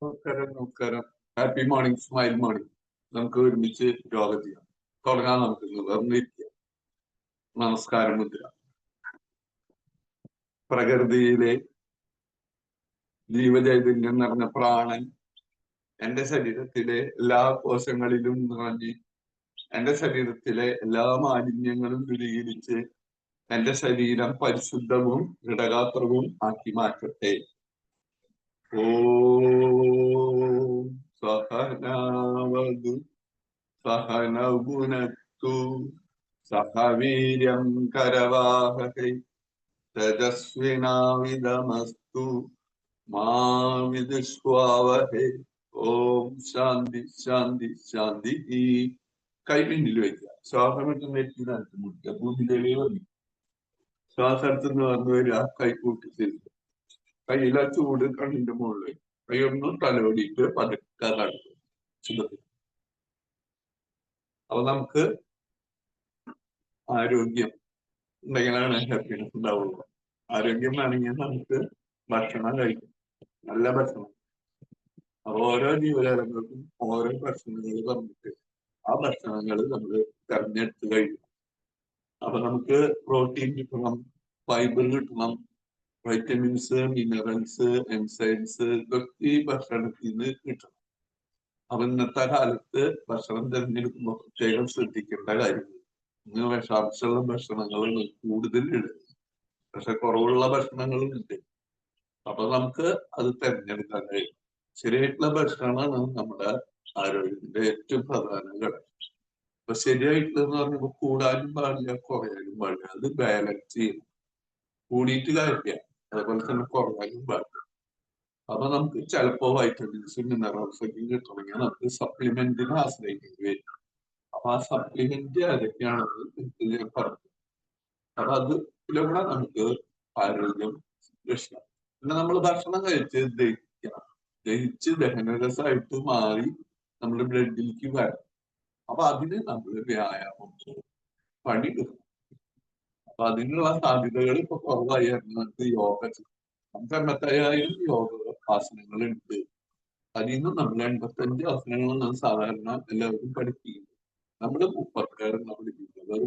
നമസ്കാരം നമസ്കാരം. Happy morning, smile morning. നമുക്ക് ഒരുമിച്ച് യോഗ ചെയ്യാം. തുടങ്ങാൻ നമുക്ക് നിവർന്നിരിക്കുക. നമസ്കാരം മുദ്ര. പ്രകൃതിയിലെ ജീവചൈതന്യം നിറഞ്ഞ പ്രാണൻ എന്റെ ശരീരത്തിലെ എല്ലാ കോശങ്ങളിലും നിറഞ്ഞ് എന്റെ ശരീരത്തിലെ എല്ലാ മാലിന്യങ്ങളും ദൂരീകരിച്ച് എന്റെ ശരീരം പരിശുദ്ധവും ദൃഢഗാത്രവും ആക്കി മാറ്റട്ടെ. ഓം സഹനാവതു സഹനൗ ഭുനക്തു സഹ വീര്യം കരവാവഹൈ തേജസ്വിനാവിധമസ്തു മാ വിദ്വിഷാവഹൈ. ഓം ശാന്തി ശാന്തി ശാന്തി. ഈ കൈ പിന്നിൽ വയ്ക്കുക. ശ്വാസം എടുത്ത് മുടിക്കുക. ഭൂമിയിലേക്ക് വന്നു ശ്വാസം എടുത്തുനിന്ന് വന്നു വരിക. കൈ കൂട്ടിത്തിരിക്കുക. കയ്യിലെ ചൂട് കണ്ണിന്റെ മുകളിൽ. കൈയൊന്ന് തലോടിയിട്ട് പതുക്കെ കടക്കും. അപ്പൊ നമുക്ക് ആരോഗ്യം ഉണ്ടെങ്കിലാണ് ഹാപ്പിനെസ് ഉണ്ടാവുള്ളൂ. ആരോഗ്യം വേണമെങ്കിൽ നമുക്ക് ഭക്ഷണം കഴിക്കും, നല്ല ഭക്ഷണം. അപ്പൊ ഓരോ ജീവജാലങ്ങൾക്കും ഓരോ ഭക്ഷണങ്ങൾ പറഞ്ഞിട്ട് ആ ഭക്ഷണങ്ങൾ നമ്മൾ തെരഞ്ഞെടുത്ത് കഴിക്കും. അപ്പൊ നമുക്ക് പ്രോട്ടീൻ കിട്ടണം, ഫൈബർ കിട്ടണം, വൈറ്റമിൻസ്, മിനറൽസ്, എൻസൈംസ് ഇതൊക്കെ ഈ ഭക്ഷണത്തിൽ നിന്ന് കിട്ടണം. അപ്പൊ ഇന്നത്തെ കാലത്ത് ഭക്ഷണം തിരഞ്ഞെടുക്കുമ്പോൾ പ്രത്യേകം ശ്രദ്ധിക്കേണ്ട കാര്യങ്ങൾ. ഇന്ന് വിഷാംശമുള്ള ഭക്ഷണങ്ങൾ കൂടുതലുണ്ട്, പക്ഷെ കുറവുള്ള ഭക്ഷണങ്ങളും ഉണ്ട്. അപ്പൊ നമുക്ക് അത് തിരഞ്ഞെടുക്കാൻ കഴിയും. ശരിയായിട്ടുള്ള ഭക്ഷണമാണ് നമ്മുടെ ആരോഗ്യത്തിന്റെ ഏറ്റവും പ്രധാന ഘടകം. അപ്പൊ ശരിയായിട്ടുള്ളതെന്ന് പറഞ്ഞപ്പോ കൂടാനും പാടില്ല, കുറയാനും പാടില്ല. അത് ബാലൻസ് ചെയ്യണം. കൂടിയിട്ട് കാര്യമില്ല, അതുപോലെ തന്നെ കുറയാനും പാടില്ല. അപ്പൊ നമുക്ക് ചിലപ്പോ വൈറ്റമിൻസും മിനറൽസ് ഒക്കെ കിട്ടണമെങ്കിൽ നമുക്ക് സപ്ലിമെന്റിനെ ആശ്രയിക്കേണ്ടി വരും. അപ്പൊ ആ സപ്ലിമെന്റ് ഏതൊക്കെയാണെന്ന് ഞാൻ പറഞ്ഞു. അപ്പൊ അതിലൂടെ നമുക്ക് ആരോഗ്യം രക്ഷിക്കാം. പിന്നെ നമ്മൾ ഭക്ഷണം കഴിച്ച് ദഹിക്കണം. ദഹിച്ച് ദഹനരസമായിട്ട് മാറി നമ്മുടെ ബ്ലഡിലേക്ക് വരണം. അപ്പൊ അതിന് നമ്മൾ വ്യായാമം പണിയെടുക്കണം. അപ്പൊ അതിനുള്ള സാധ്യതകൾ ഇപ്പൊ കുറവായിരുന്നു. നമുക്ക് യോഗ ചെയ്യും. നമുക്ക് 85,000 യോഗ ആസനങ്ങളുണ്ട്. അതിൽ നിന്ന് നമ്മൾ 85 ആസനങ്ങളാണ് സാധാരണ എല്ലാവരും പഠിപ്പിക്കുന്നത്. നമ്മള് 36 പഠിപ്പിക്കുന്നത്.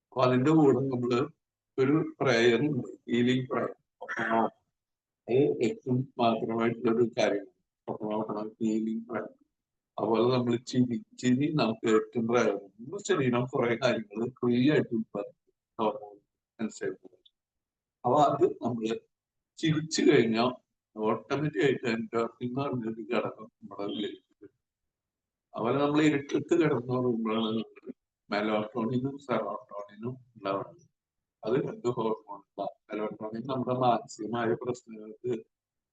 അപ്പൊ അതിന്റെ കൂടെ നമ്മള് ഒരു പ്രയർ ഉണ്ട്, ഹീലിംഗ് പ്രയർ. അത് ഏറ്റവും മാത്രമായിട്ടുള്ള ഒരു കാര്യമാണ്, ഹീലിംഗ് പ്രയർ. അതുപോലെ നമ്മൾ ചിരി നമുക്ക് ഏറ്റവും പ്രയർ. നമ്മുടെ ശരീരം കുറെ കാര്യങ്ങൾ ഫ്രീ ആയിട്ട് ഉത്പാദിപ്പിക്കും. അപ്പൊ അത് നമ്മള് ചിരിച്ചു കഴിഞ്ഞാൽ ഓട്ടോമാറ്റിക് ആയിട്ട് എൻഡോർഫിൻ എന്ന് പറഞ്ഞൊരു ഘടകം നമ്മുടെ ഉള്ളിലേക്ക്. അതുപോലെ നമ്മൾ ഇരുട്ടത്ത് കിടന്നുറങ്ങുമ്പോഴാണ് നമ്മൾ മെലോട്ടോണിനും സെറോട്ടോണിനും ഉണ്ടാവുന്നത്. അത് രണ്ട് ഹോർമോണുകളാണ്. മെലോട്ടോണിൻ നമ്മുടെ മാനസികമായ പ്രശ്നങ്ങൾക്ക്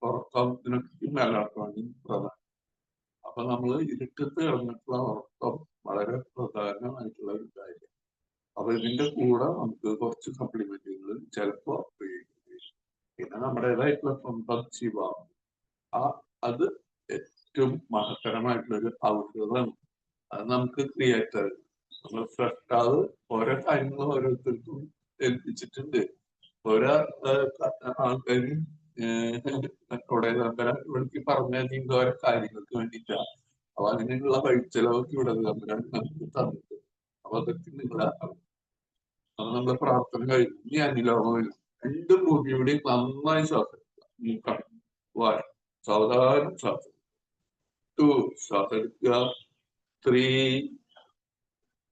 ഉറക്കത്തിനൊക്കെ മെലോട്ടോണിൻ പ്രധാനം. അപ്പൊ നമ്മൾ ഇരുട്ടത്ത് കിടന്നിട്ടുള്ള ഉറക്കം വളരെ പ്രധാനമായിട്ടുള്ള ഒരു കാര്യം. അപ്പൊ ഇതിന്റെ കൂടെ നമുക്ക് കുറച്ച് സപ്ലിമെന്റുകൾ ചിലപ്പോ പിന്നെ നമ്മുടേതായിട്ടുള്ള സ്വന്തം ശിവം. അത് ഏറ്റവും മഹത്തരമായിട്ടുള്ള ഒരു ഔഷധമാണ്. അത് നമുക്ക് ക്രിയേറ്റ് നമ്മൾ ഫ്രഷ്ടാവ് ഓരോ കാര്യങ്ങളും ഓരോരുത്തർക്കും ഏൽപ്പിച്ചിട്ടുണ്ട്. ഓരോ ആൾക്കാരും ഇവിടേക്ക് പറഞ്ഞാൽ ഓരോ കാര്യങ്ങൾക്ക് വേണ്ടിയിട്ടാണ്. അപ്പൊ അതിനുള്ള വഴിച്ചെലവൊക്കെ ഇവിടെ നമുക്ക് തന്നിട്ട്. അപ്പൊ അതൊക്കെ നിങ്ങളെ അപ്പൊ നമ്മുടെ പ്രാർത്ഥന കഴിഞ്ഞു. ഇനി അനിലോകം വരും. രണ്ട് ഭൂമിയുടെയും നന്നായി ശ്വാസം സാവധാനം ശ്വാസം. 2 ശ്വാസം എടുക്കുക. 3,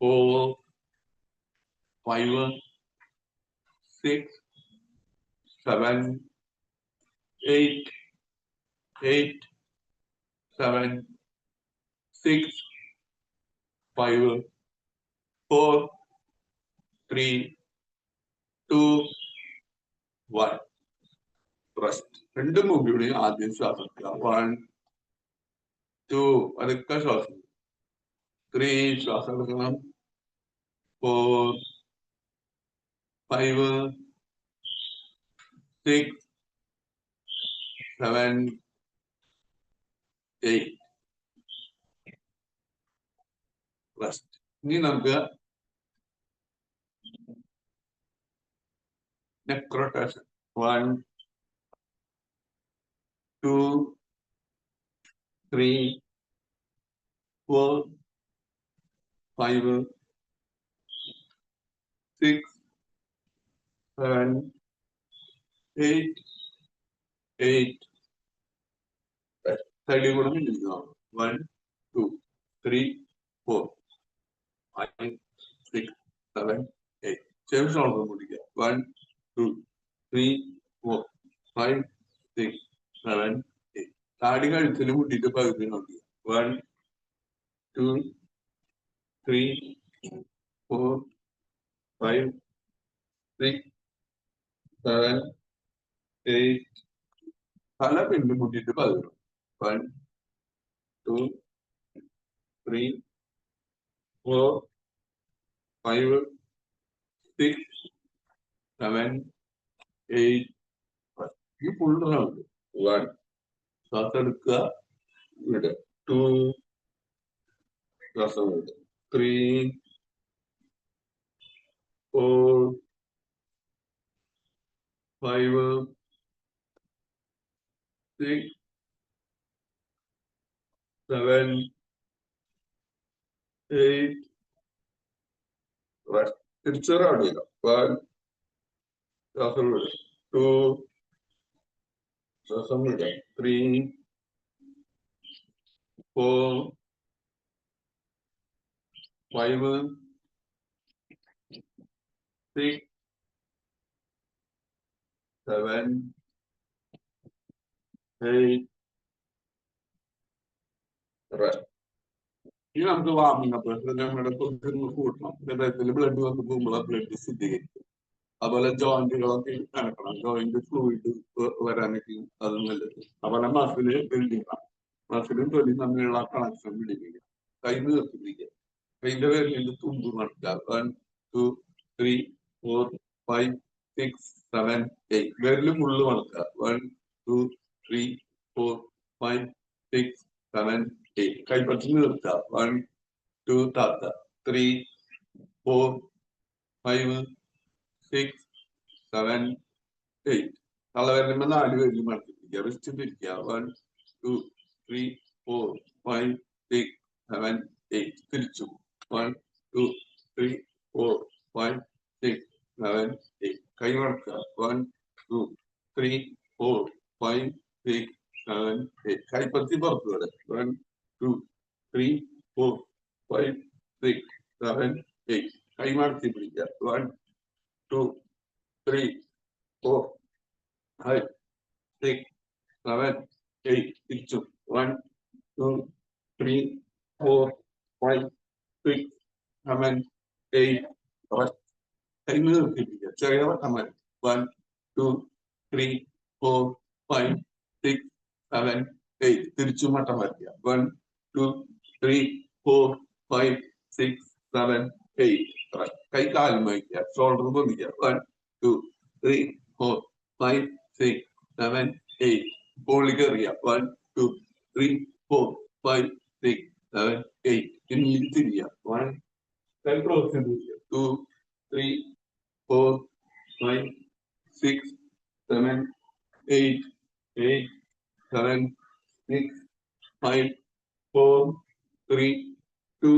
4, 5, 6, 7, 8, 7, 6, 5, 4, 3, 2, 1. റെസ്റ്റ്. രണ്ട് മൂവിയുടെയും ആദ്യം ശ്വാസം എടുക്കുക. 1, 2 അതൊക്കെ ശ്വാസം. 3 ശ്വാസം എടുക്കണം. 4, 5, 6, 7, 8. റെസ്റ്റ്. ഇനി നമുക്ക് നെക്ക് റൊട്ടേഷൻ. 1, 2, 3, 4, 5, 6, 7, 8, 8. Side കൂടെ ഇരിക്കുക. 1, 2, 3, 4, 5, 6, 7, 8. ചെറിയ ഷോൾഡർ പിടിക്കുക. 1, 2, 3, 4, 5, 6, 7, 8. താടി കഴുത്തിന് മുട്ടിട്ട് പകുതി നോക്കുക. 1, 2, 3, 4, 5, 6, 7, 8. തല പിന്നിൽ മുട്ടിട്ട് പകുതി. 1, 2, 3, 4, 5, 6, 7, 8. ഈ ഫുൾ റൗണ്ട്. 1. ശ്വാസം എടുക്കുക, വിടുക. 2. ശ്വാസം വിടുക. 3, 4, 5, 6, 7, 8. തിരിച്ചു റൗണ്ട് ചെയ്യുക. 1. ശ്വാസം വിടുക. 2. ശ്വാസം വിടുക. 3, 4, 5, 6, 7, 8. ഇനി നമുക്ക് വാമിംഗ് അപ്പ് നമ്മുടെ കൂട്ടണം. ഹൃദയത്തിൽ ബ്ലഡ് വന്ന് പോകുമ്പോൾ ബ്ലഡ് ശുദ്ധീകരിക്കും. അതുപോലെ ജോയിന്റുകളൊക്കെ കണക്കണം. ജോയിന്റ് ഫ്ലൂയിഡ് വരാനൊക്കെ അത് നല്ലത്. അതുപോലെ മസില് ബിൽഡിംഗ് ആണ്. മസിലും തൊലിയും തമ്മിലുള്ള കണക്ഷൻ ബിൽഡിംഗ്. കൈ നിർത്തിപ്പിടിക്കുക. കൈന്റെ പേരിൽ തുമ്പ് നടക്കുക. 1, 2, 3, 4, 5, 6, 7, 8. വിരല് മുള്ളു മണക്കുക. 1, 2, 3, 4, 5, 6, 7, 8. കൈപ്പറ്റി നിർത്തുക. 1, 2, താത്ത. 3, 4, 5, 6, 7, 8. തലവേദന 4 പേരിൽ മടക്കിപ്പിടിക്കുക. റിസ്റ്റ് തിരിക്കുക. 1, 2, 3, 4, 5, 6, 7, 8. തിരിച്ചു. 1, 2, 3, 4, 5, 6, 7, 8. കൈ മടക്കുക. 1, 2, 3, 4, 5, 6, 7, 8. കൈപ്പത്തി പുറത്തു വരെ. 1, 2, 3, 4, 5, 6, 7, 8. കൈ മടക്കി പിടിക്കുക. 1, 2, 3, 4, 5, 6, 7, 8. തിരിച്ചു. 1, 2, 3, 4, 5, 6, 7, 8. കൈ നിർത്തിപ്പിടിക്കുക. ചെറിയ വട്ടം വരെ. 1, 2, 3, 4, 5, 6, 7, 8. തിരിച്ചു മട്ടം വരയ്ക്കുക. 1, 2, 3, 4, 5, 6, 7, 8. കൈ കാലും വയ്ക്കുക. ഷോൾഡർ പൊന്നിക്കുക. 1, 2, 3, 4, 5, 6, 7, 8. ബോളി കയറിയ. 1, 2, 3, 4, 5, 6, 7, 8. ഇനി തിരിയ. 1, ക്ലോസ് ചെയ്ത് 2, 3, 4, 5, 6, 7, 8, 8, 7, 6, 5, 4, 3, 2,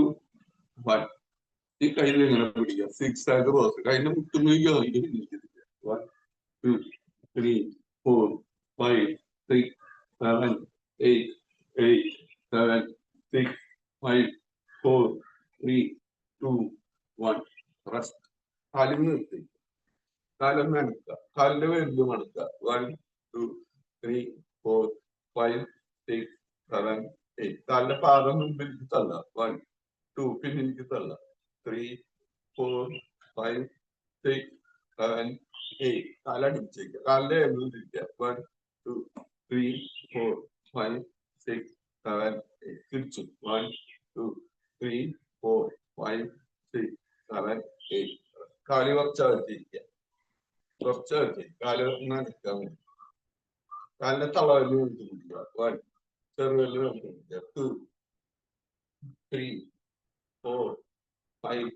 1. ഈ കയ്യിൽ ഇങ്ങനെ പിടിക്കുക. 6 ആയിട്ട് ക്ലോസ്. കയ്യിന്റെ മുട്ടുമ്പോഴേക്കും 1, 2, 3, 4, 5, 6, 7, 8, 8, 7, 6, 5, 4, 3, 2, 1. റെസ്റ്റ്. കാലിൽ നിർത്തി. കാലം നനക്കുക. കാലിന്റെ വലുത് മണക്കുക. 1, 2, 3, 4, 5, 6, 7, 8. കാലിന്റെ പാദം മുമ്പിലേക്ക് തള്ള. 1, 2. പിന്നിലേക്ക് തള്ള. 3, 4, 5, 6, 7, 8. കാലടിച്ചേക്കുക. കാലിന്റെ എഴുതി തിരിക്കുക. 1, 2, 3, 4, 5, 6, 7, 8. തിരിച്ചു. 1, 2, 3, 4, 5, 6, 7, 8. കാലി കുറച്ച് അകറ്റിരിക്കുക. കുറച്ച് അകറ്റി. കാല് നനയ്ക്കാൻ വേണ്ടി. കാലിന്റെ തളവിൽ പിടിക്കുക. 1, ചെറുവിരൽ പിടിക്കുക. 2, 3, 4, 5,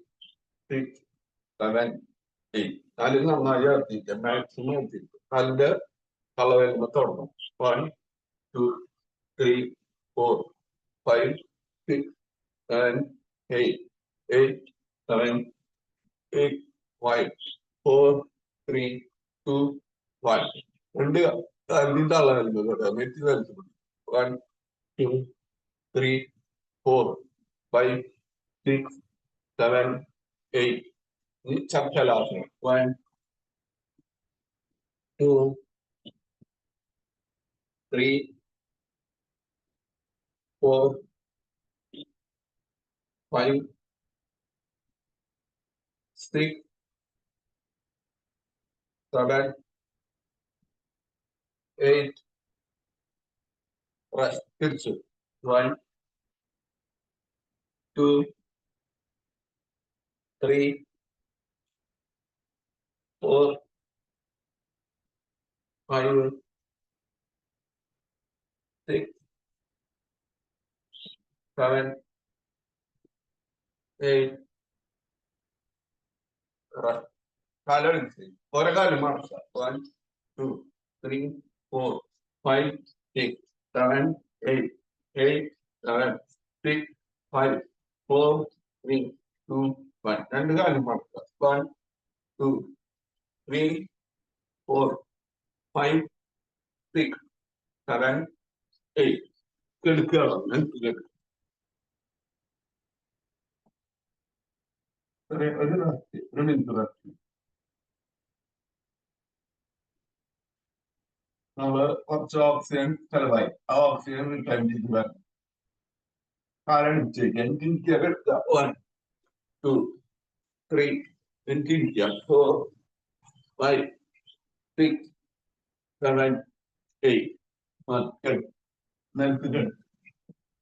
6, 7, 8. കാലിൽ നന്നായി അകത്തിരിക്കുക. മാക്സിമം അകത്തിരിക്കുക. കാലിന്റെ തളവേലുമ്പോ തുടങ്ങും. 1, 2, 3, 4, 5, 6, 7, 8, 8, 7, 8, 5, 4, 3, 2, 1. രണ്ട് കാലിന്റെ അളവുള്ളത് കേട്ടോ. നെറ്റ് വലിച്ചു 1, 2, 3, 4, 5, 6, 7, 8. ഇനി ചപ്പലാസനം 1, 2, 3, 4, 5, 6, 7, 8. തിരിച്ചു 1, 2, 3, 4, 5, 6, 7, 8. കാലടിച്ച് ഓരോ കാലം മാർച്ച 1, 2, 3, 4, 5, 6, 7, 8, 8, 7, 6, 5, 4, 3, 2, 1. രണ്ട് കാലം മാർച്ച 1, 2, 3, 4, 5, 6, 7, 8. കെടുക്കുകയാണോ ഒരു മിനിറ്റ് റെസ്റ്റ്. നമ്മള് കുറച്ച് ഓക്സിജൻ ചെലവായി. ആ ഓക്സിജൻ റിട്ടേൺ ചെയ്ത് വരണം. കാലാണ് എനിക്ക് എടുക്കുക 1, 2, 3, എനിക്ക് 4, 5, 6, 7, 8. Good. That's good.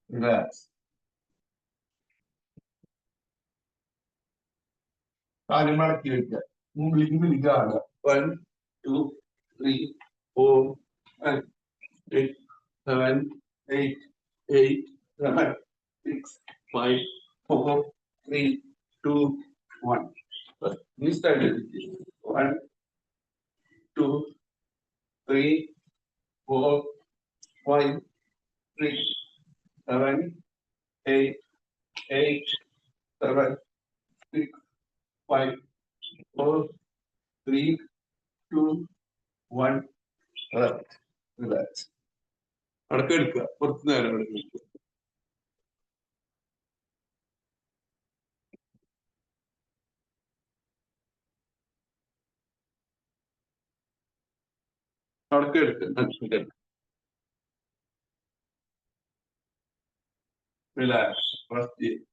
Relax. കാര്യം മടക്കി വെക്കുക. മുമ്പിലേക്ക് വിളിക്കുക. 1, 2, 3, 4, 5, 6, 7, 8, 8, 7, 6, 5, 4, 3, 2, 1. This side is 1, 2, 3, 4, 5, 6, 7, 8, 8, 7, 6, 5, 4, 3, 2, 1. Relax. അടക്കെടുക്കുക. കുറച്ച് നേരം എടുക്കുക. അടക്കെടുക്കുക. റിലാക്സ്. റെസ്റ്റ് ചെയ്യുക.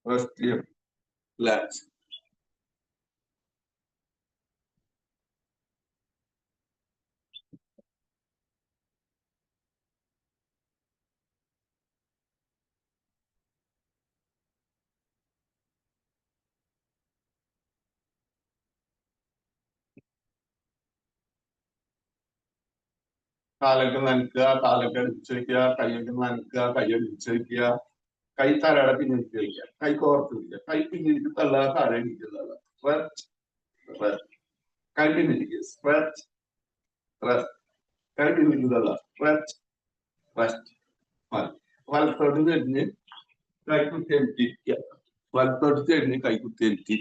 റെസ്റ്റ് ചെയ്യുക. റിലാക്സ്. കാലൊക്കെ നനക്കുക. കാലൊക്കെ അടിച്ചു വയ്ക്കുക. കൈയൊക്കെ നനക്കുക. കൈ അടിച്ചു വയ്ക്കുക. കൈ തലയുടെ പിന്നിലേക്ക് വയ്ക്കുക. കൈ കോർത്ത് വയ്ക്കുക. കൈ പിന്നിലേക്ക് തള്ളുക. താഴെ ഇരിക്കുക. കൈ പിന്നിലേക്ക് സ്ട്രെച്ച്. കൈ പിന്നിലേക്ക് തള്ളുക. സ്ട്രെച്ച്. റെസ്റ്റ്. വലത്തോട്ട് തിരിഞ്ഞ് കൈക്കുത്തി എത്തിയിരിക്കുക. വലത്തോട്ട് തിരിഞ്ഞ് കൈക്കുത്തി എത്തി.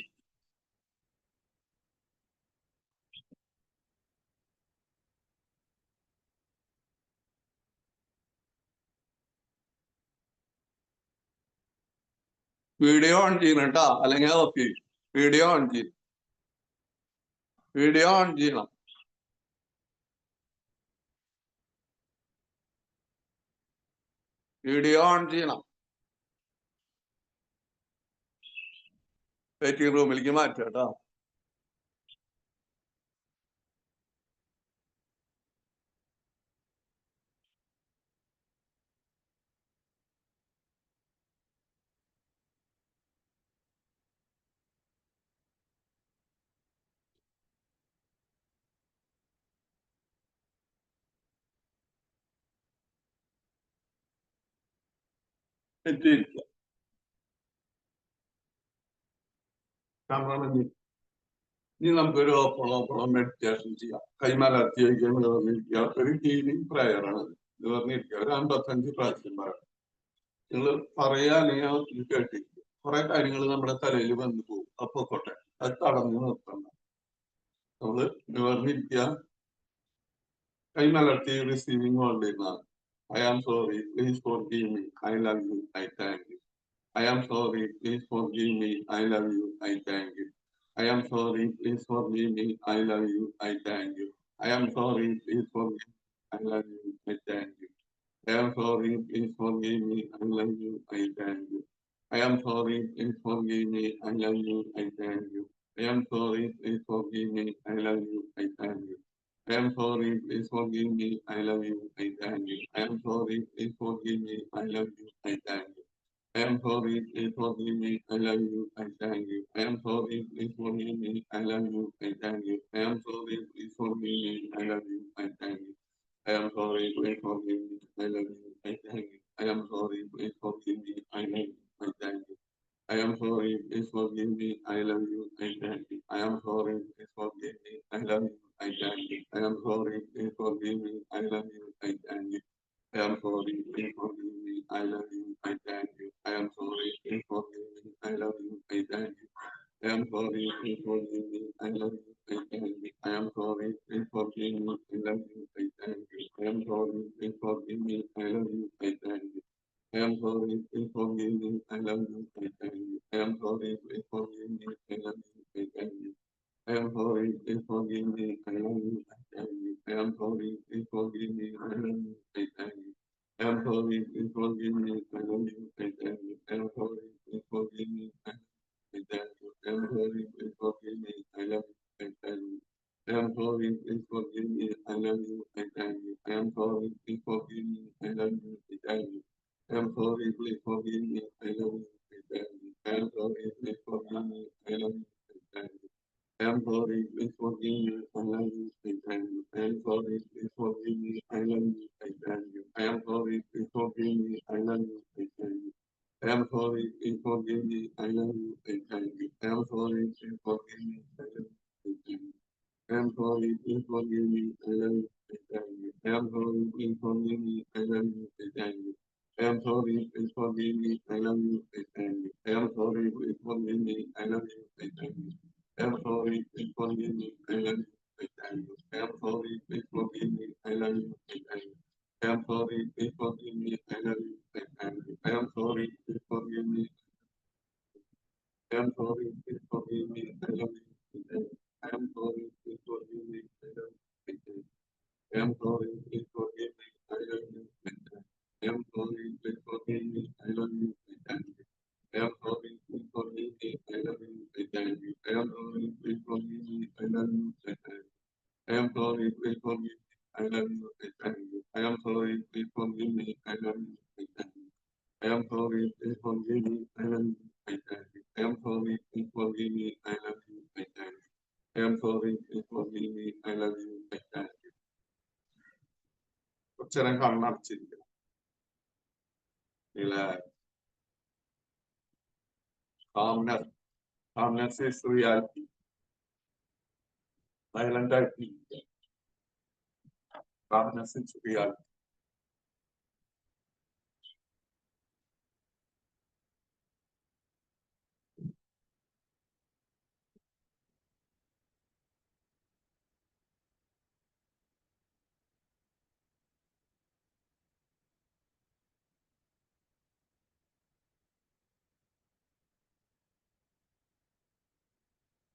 വീഡിയോ ഓൺ ചെയ്യണം കേട്ടോ, അല്ലെങ്കിൽ ഓഫ് ചെയ്യും. വീഡിയോ ഓൺ ചെയ്യും. വീഡിയോ ഓൺ ചെയ്യണം. വീഡിയോ ഓൺ ചെയ്യണം. വെയിറ്റിംഗ് റൂമിലേക്ക് മാറ്റുക കേട്ടോ. എത്തിയിരിക്കുക. ക്യാമറ ഇനി നമുക്കൊരു ഓപ്പണോ മെഡിറ്റേഷൻ ചെയ്യാം. കൈമലർത്തി വയ്ക്കാൻ പറഞ്ഞിരിക്കുക. ഒരു ഹീലിംഗ് പ്രയർ ആണ് ഇത് പറഞ്ഞിരിക്കുക. ഒരു 55 പ്രാവശ്യം പറയാം. നിങ്ങൾ പറയാ അല്ലെങ്കിൽ കേട്ടിരിക്കും. കുറെ കാര്യങ്ങൾ നമ്മുടെ തലയിൽ വന്നു പോകും. അപ്പൊ കൊട്ടെ അത് തടഞ്ഞു നിർത്തണ്ട. നമ്മള് നിവർന്നിരിക്കുക. കൈമലർത്തി റിസീവിംഗ് കൊണ്ടിരുന്ന I am sorry, please forgive me, I love you, I thank you. I am sorry, please forgive me, I love you, I thank you. I am sorry, please forgive me, I love you, I thank you. I am sorry, please forgive me, I love you, I thank you. I am sorry, please forgive me, I love you, I thank you. I am sorry, please forgive me, I love you, I thank you. I am sorry, please forgive me, I love you, I thank you. I am sorry, please forgive me, I love you, I thank you. I am sorry, please forgive me, I love you, I thank you. I am sorry, please forgive me, I love you, I thank you. I am sorry, please forgive me, I love you, I thank you. I am sorry, please forgive me, I love you, I thank you. I am sorry, please forgive me, I love you, I thank you. I am sorry, please forgive me, I love you, I thank you. I am sorry, please forgive me, I love you, I thank you. I am sorry, please forgive me, I love you, I thank you. I am sorry, please forgive me, I love you, I thank you. I am sorry, please forgive me, I love you, I thank you. I am sorry, please forgive me, I love you, I thank you. I am sorry, please forgive me, I love you, I thank you. I am sorry, please forgive me, I love you, I thank you. I am sorry, please forgive me, I love you, I thank you. I am sorry, please forgive me, I love you, I thank you. I am sorry, please forgive me, I love you, I thank you. I am sorry, please forgive me, I love you, I thank you. I am sorry, please forgive me, I love you, I thank you. I am sorry, please forgive me, I love you, I thank you. I am sorry, please forgive me, I thank you. I am sorry, please forgive me, I love you, I thank you. I am sorry, please forgive me, I love you, I thank you. I am sorry, please forgive me, I love you, I thank you. I am sorry, please forgive me, I love you, I thank you. I am sorry, please forgive me, I love you, I thank you. I am sorry, please forgive me, I love you, I thank you. I am sorry, please forgive me, I love you, I thank you. I am sorry, please forgive me, I love you, I thank you. I am sorry, please forgive me, I love you, I thank you. I am sorry, please forgive me, I love you, I thank you. I am sorry, please forgive me, I love you, I thank you. I am sorry, please forgive me, I love you, I thank you. I am sorry, please forgive me, I love you, I thank you. I am sorry, please forgive me, I love you, I thank you. I am sorry, please forgive me, I love you, I thank you. I am sorry, please forgive me, I love you, I thank you. I am sorry, please forgive me, I love you, I thank you. I am sorry, please forgive me, I am sorry, please forgive me, I love you, I thank you. I am sorry, please forgive me, I love you, I thank you. I am sorry, please forgive me, I love you, I thank you. I am sorry, please forgive me, I love you, I thank you. I am sorry, please forgive me, I love you, I thank you. I am sorry, please forgive me, I love you, I thank you. I am sorry, please forgive me, I love you, I thank you. I am sorry, please forgive me, I love you, I thank you. I am sorry, please forgive me, I love you, I thank you. I am sorry, please forgive me, I love you, I thank you. I am sorry, please forgive me, I love you, I thank you. കുറച്ചേരം കണ്ണടച്ചിരിക്കണം. Calmness. Calmness is reality. Silent ആയിട്ടിരിക്കുക. Calmness is reality.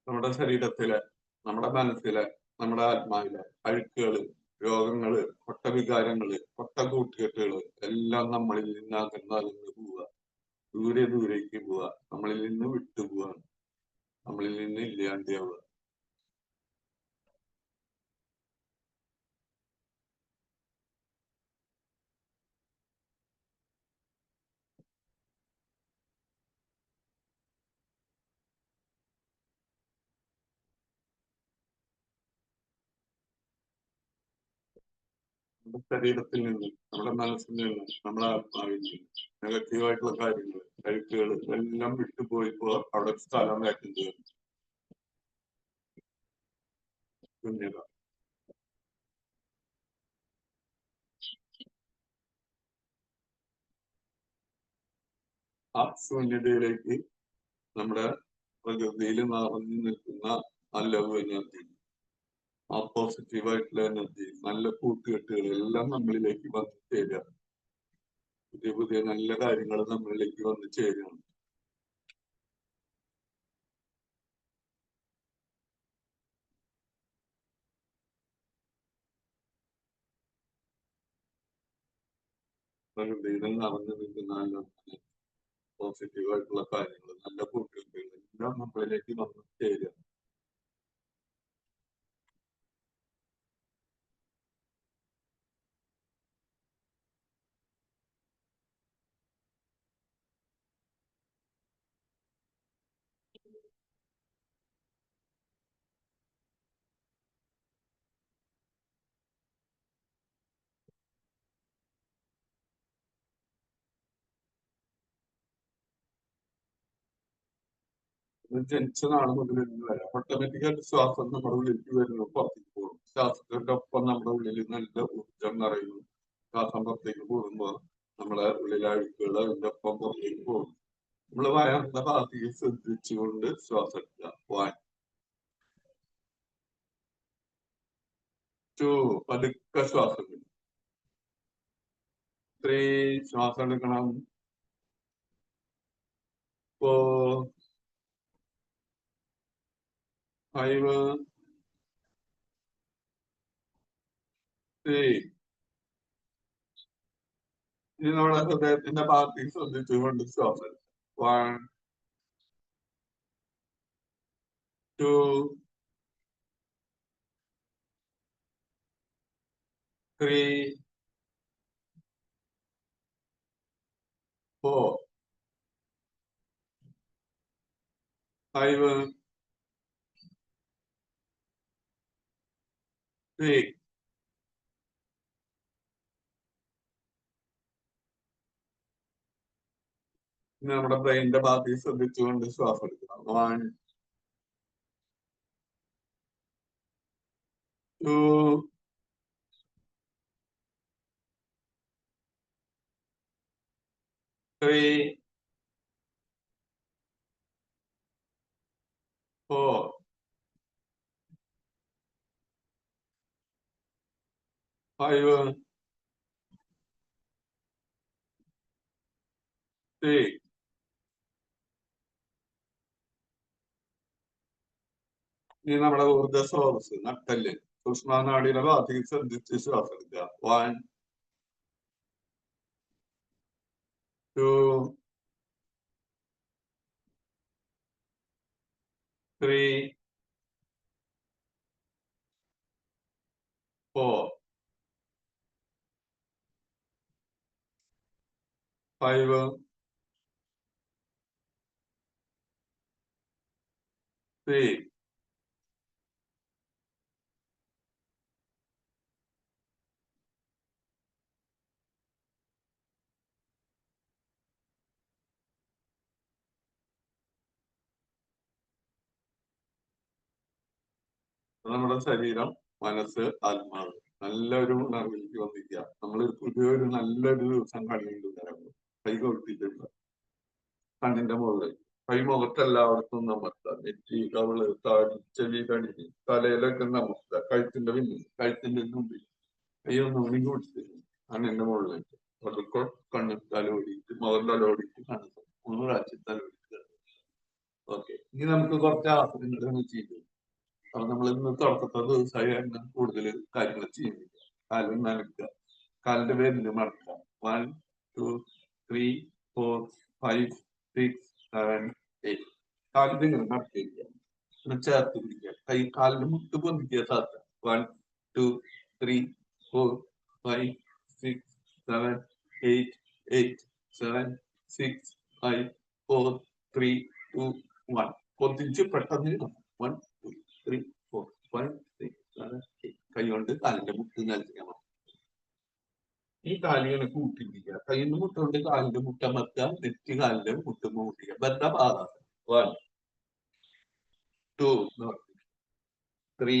നമ്മുടെ ശരീരത്തിലെ, നമ്മുടെ മനസ്സിലെ, നമ്മുടെ ആത്മാവിലെ അഴുക്കുകള്, രോഗങ്ങള്, പൊട്ടവികാരങ്ങള്, പൊട്ടക്കൂട്ടുകെട്ടുകള് എല്ലാം നമ്മളിൽ നിന്ന് അകന്നകന്ന് പോവുക. ദൂരെ ദൂരേക്ക് പോവുക. നമ്മളിൽ നിന്ന് വിട്ടുപോവുക. നമ്മളിൽ നിന്ന് ഇല്ലാണ്ടാവുക. നമ്മുടെ ശരീരത്തിൽ നിന്ന്, നമ്മുടെ മനസ്സിൽ നിന്ന്, നമ്മുടെ ആത്മാവിൽ നിന്ന് നെഗറ്റീവായിട്ടുള്ള കാര്യങ്ങൾ, അഴുക്കുകൾ എല്ലാം വിട്ടുപോയപ്പോ അവിടെ സ്ഥലം വേക്കുന്നത്. ശൂന്യത. ആ ശൂന്യതയിലേക്ക് നമ്മുടെ പ്രകൃതിയിൽ നിറഞ്ഞു നിൽക്കുന്ന നല്ല എനർജി, ആ പോസിറ്റീവായിട്ടുള്ള എനർജി, നല്ല കൂട്ടുകെട്ടുകൾ എല്ലാം നമ്മളിലേക്ക് വന്നു ചേരുക. പുതിയ പുതിയ നല്ല കാര്യങ്ങൾ നമ്മളിലേക്ക് വന്നു ചേരുകയാണ്. പ്രകൃതിയിൽ നിറഞ്ഞു നിൽക്കുന്ന നല്ല പോസിറ്റീവായിട്ടുള്ള കാര്യങ്ങൾ, നല്ല കൂട്ടുകെട്ടുകൾ എല്ലാം നമ്മളിലേക്ക് വന്നു ചേരുക. ജനിച്ച നാൾ മുതൽ ഇന്ന് വരെ ഓട്ടോമാറ്റിക്കായിട്ട് ശ്വാസം നമ്മുടെ ഉള്ളിലേക്ക് വരുന്നു, പുറത്തേക്ക് പോകും. ശ്വാസത്തിന്റെ ഒപ്പം നമ്മുടെ ഉള്ളിൽ നല്ല ഊർജം നിറയുന്നു. ശ്വാസം പുറത്തേക്ക് പോകുമ്പോൾ നമ്മളെ ഉള്ളിലെ അഴുക്കുകൾ അതിന്റെ ഒപ്പം പുറത്തേക്ക് പോകും. നമ്മൾ വയറിന്റെ ഭാഗത്തേക്ക് ശ്രദ്ധിച്ചുകൊണ്ട് ശ്വാസം എടുക്കുക. 1 2 പതുക്കെ ശ്വാസം എടുക്കണം. 3 ശ്വാസം എടുക്കണം. 4 5 6. ഇനി നമ്മുടെ ഹൃദയത്തിന്റെ ഭാഗത്തേക്ക് ശ്രദ്ധിച്ചുകൊണ്ട് ശ്വാസം എടുക്കുക. 1 2 3 4 5 6. ഇനി നമ്മുടെ ബ്രെയിനിന്റെ ഭാഗത്തേക്ക് ശ്രദ്ധിച്ചുകൊണ്ട് ശ്വാസം എടുക്കണം. 1 2 3 4 5 6. ഇനി നമ്മുടെ ഊർജ്ജ സ്രോതസ് നട്ടല് സൂക്ഷ്മനാടിയുടെ ഭാഗത്തേക്ക് ശ്രദ്ധിച്ച് ശ്വാസം എടുക്കുക. 1 2 3 4 5 6. നമ്മുടെ ശരീരം, മനസ്സ്, ആത്മാവ് നല്ലൊരു ഉണർവിലേക്ക് വന്നിരിക്കുക. നമ്മൾ പുതിയൊരു നല്ലൊരു ദിവസം കണ്ടുകൊണ്ടിരിക്കുക. കൈ കൊടുത്തിട്ടുണ്ട് കണ്ണിന്റെ മുകളിൽ, കൈ മുഖത്തെല്ലായിടത്തും നമർത്തുക. നെറ്റി, കവിള്, താടി, ചെവി, കടിഞ്ഞ്, തലയിലൊക്കെ നമർത്തുക. കഴുത്തിന്റെ പിന്നിൽ, കഴുത്തിന്റെ മുമ്പിൽ കൈയൊന്നും ഉണങ്ങി കൊടുത്തില്ല. കണ്ണിന്റെ മുകളിലേക്ക് പതുക്കെ കണ്ണ് തലോടിയിട്ട്, മുഖം തലോടിയിട്ട് കണ്ണ് ഒന്ന് കാച്ചി തലോടിക്കുക. ഓക്കെ, ഇനി നമുക്ക് കുറച്ച് ആസനങ്ങൾ ചെയ്തു. അപ്പൊ നമ്മൾ ഇന്ന് തുടക്കത്തെ ദിവസമായി തന്നെ കൂടുതൽ കാര്യങ്ങൾ ചെയ്യുന്നില്ല. കാലും നനക്കുക, കാലിന്റെ വേരില് മടക്കുക. 1 2 3 4 5 6 7 8. കാലിന്റെ ഇങ്ങനെ മടക്കിയിരിക്കുക, പിന്നെ ചേർത്ത് പിടിക്കുക. കൈ കാലിന്റെ മുട്ട് പൊന്തിക്കുക. സാത്ത 1 2 3 4 5 6 7 8 8 7 6 5 4 3 2 1. പൊന്തിച്ച് പെട്ടെന്ന് 1 2 3 4 5 6 7 8. കൈ കൊണ്ട് കാലിന്റെ മുട്ട് നൽകണം. ഈ കാലിങ്ങനെ കൂട്ടിരിക്കുക. കൈയിന്റെ മുട്ടുകൊണ്ട് കാലിന്റെ മുട്ടമർത്തുക. നെറ്റ് കാലിന്റെ മുട്ടുമ്പ കൂട്ടിക്കുക. ബദ്ധപാദാസനം. 1 2 3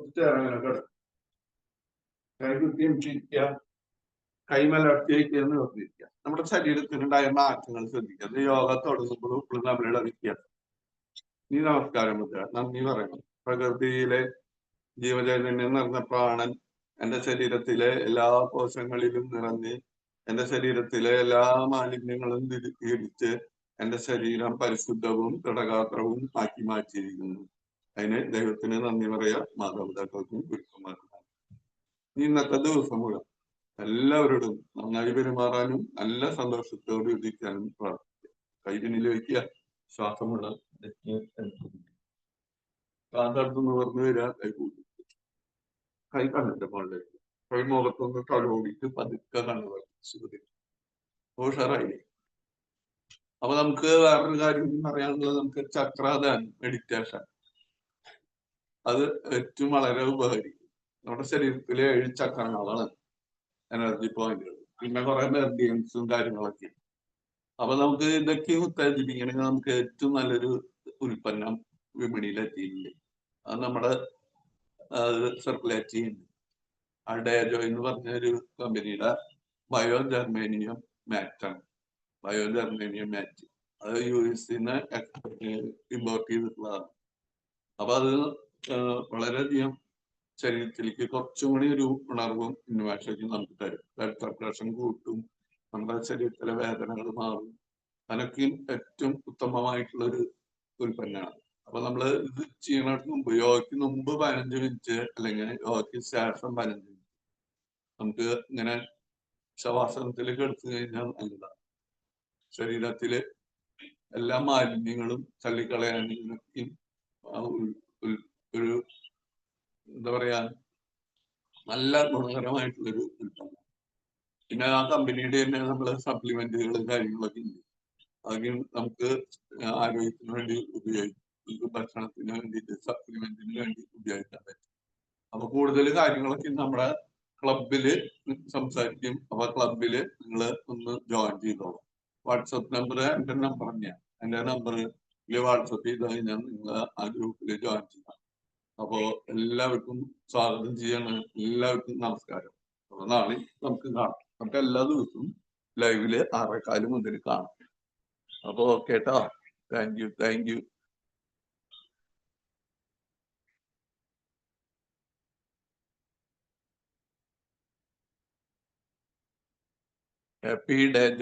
കുറച്ച് നേരം അങ്ങനെ കിടക്കും. കൈ കുത്തിയിരിക്കുക, കൈമലർത്തിയിരിക്കുക, നിർത്തിയിരിക്കുക. നമ്മുടെ ശരീരത്തിനുണ്ടായ മാറ്റങ്ങൾ ശ്രദ്ധിക്കുക. അത് യോഗ തുടങ്ങുമ്പോഴും ഇപ്പോഴും നമ്മളുടെ വ്യത്യാസം. ഈ നമസ്കാരം മുദ്ര നന്ദി പറയണം. പ്രകൃതിയിലെ ജീവചൈതന്യം നിറഞ്ഞ പ്രാണൻ എന്റെ ശരീരത്തിലെ എല്ലാ കോശങ്ങളിലും നിറഞ്ഞ് എന്റെ ശരീരത്തിലെ എല്ലാ മാലിന്യങ്ങളും തിരിച്ച് എന്റെ ശരീരം പരിശുദ്ധവും ദൃഢഗാത്രവും ആക്കി മാറ്റിയിരിക്കുന്നു. അതിന് ദൈവത്തിന് നന്ദി പറയാ, മാതാപിതാക്കൾക്കും ഗുരുക്കന്മാർക്കും. ഇന്നത്തെ ദിവസം മുഴുവൻ എല്ലാവരോടും നന്നായി പെരുമാറാനും നല്ല സന്തോഷത്തോട് ഇരിക്കാനും പ്രാർത്ഥിക്കുക. കൈ പിന്നിൽ വയ്ക്കുക, ശ്വാസമുള്ള കാന്തടുത്ത് നിവർന്നു വരിക, കൈ കൂട്ടി കൈ കണ്ണിന്റെ മുകളിലേക്ക്, കൈ മുഖത്തൊന്ന് തലോടിയിട്ട് പതുക്കെ കണ്ണു ഉഷാറായി. അപ്പൊ നമുക്ക് വേറൊരു കാര്യം പറയാനുള്ളത്, നമുക്ക് ചക്രാധാൻ മെഡിറ്റേഷൻ അത് ഏറ്റവും വളരെ ഉപകരിക്കും. നമ്മുടെ ശരീരത്തിലെ 7 ചക്രങ്ങളാണ് എനർജി പോയിന്റുകൾ, പിന്നെ കുറെ മെർഡിയൻസും കാര്യങ്ങളൊക്കെ. അപ്പൊ നമുക്ക് ഇതൊക്കെ ഉത്തേജിപ്പിക്കണമെങ്കിൽ നമുക്ക് ഏറ്റവും നല്ലൊരു ഉൽപ്പന്നം വിപണിയിൽ എത്തിയിട്ടുണ്ട്. അത് നമ്മുടെ സർക്കുലേറ്റ് ചെയ്യുന്നു. അഡേജോ എന്ന് പറഞ്ഞ ഒരു കമ്പനിയുടെ ബയോ ജർമേനിയം മാറ്റാണ്. ബയോ ജർമേനിയം മാറ്റ് അത് US ഇമ്പോർട്ട് ചെയ്തിട്ടുള്ളതാണ്. അപ്പൊ അത് വളരെയധികം ശരീരത്തിലേക്ക് കുറച്ചും കൂടി ഒരു ഉണർവും ഉന്മേഷവും നമുക്ക് തരും. ബ്ലഡ് സർക്കുലേഷൻ കൂട്ടും, നമ്മുടെ ശരീരത്തിലെ വേദനകൾ മാറും. അതിനൊക്കെ ഏറ്റവും ഉത്തമമായിട്ടുള്ള ഒരു ഉൽപ്പന്നമാണ്. അപ്പൊ നമ്മൾ ഇത് ചെയ്യുന്നതിന് മുമ്പ്, യോഗയ്ക്ക് മുമ്പ് 15 മിനിറ്റ് അല്ലെങ്കിൽ യോഗയ്ക്ക് ശേഷം 15 മിനിറ്റ് നമുക്ക് ഇങ്ങനെ ശവാസനത്തിലേക്ക് എടുത്തു കഴിഞ്ഞാൽ നല്ലതാണ്. ശരീരത്തില് എല്ലാ മാലിന്യങ്ങളും തള്ളിക്കളയാനും ഒരു എന്താ പറയാ നല്ല ഗുണകരമായിട്ടുള്ളൊരു ഉൽപ്പന്നം. പിന്നെ ആ കമ്പനിയുടെ തന്നെ നമ്മള് സപ്ലിമെന്റുകളും കാര്യങ്ങളൊക്കെ ഉണ്ട്. അതൊക്കെ നമുക്ക് ആരോഗ്യത്തിന് വേണ്ടി ഉപയോഗിക്കും, ഭക്ഷണത്തിന് വേണ്ടിയിട്ട് സപ്ലിമെന്റിന് വേണ്ടി ഉപയോഗിക്കാൻ പറ്റും. അപ്പൊ കൂടുതൽ കാര്യങ്ങളൊക്കെ നമ്മുടെ ക്ലബില് സംസാരിക്കും. അപ്പൊ ക്ലബില് നിങ്ങൾ ഒന്ന് ജോയിൻ ചെയ്തോളാം. വാട്സപ്പ് നമ്പർ എന്റെ നമ്പർ തന്നെയാണ്. എന്റെ നമ്പറിൽ വാട്സപ്പ് ചെയ്ത് കഴിഞ്ഞാൽ നിങ്ങൾ ആ ഗ്രൂപ്പിൽ ജോയിൻ ചെയ്യാം. അപ്പോ എല്ലാവർക്കും സ്വാഗതം ചെയ്യാണ്. എല്ലാവർക്കും നമസ്കാരം. അപ്പൊ നാളെ നമുക്ക് കാണാം. നമുക്ക് എല്ലാ ദിവസവും ലൈവില് 6:15 മുതൽ കാണാം. അപ്പൊ കേട്ടോ, താങ്ക് യു. Happy day.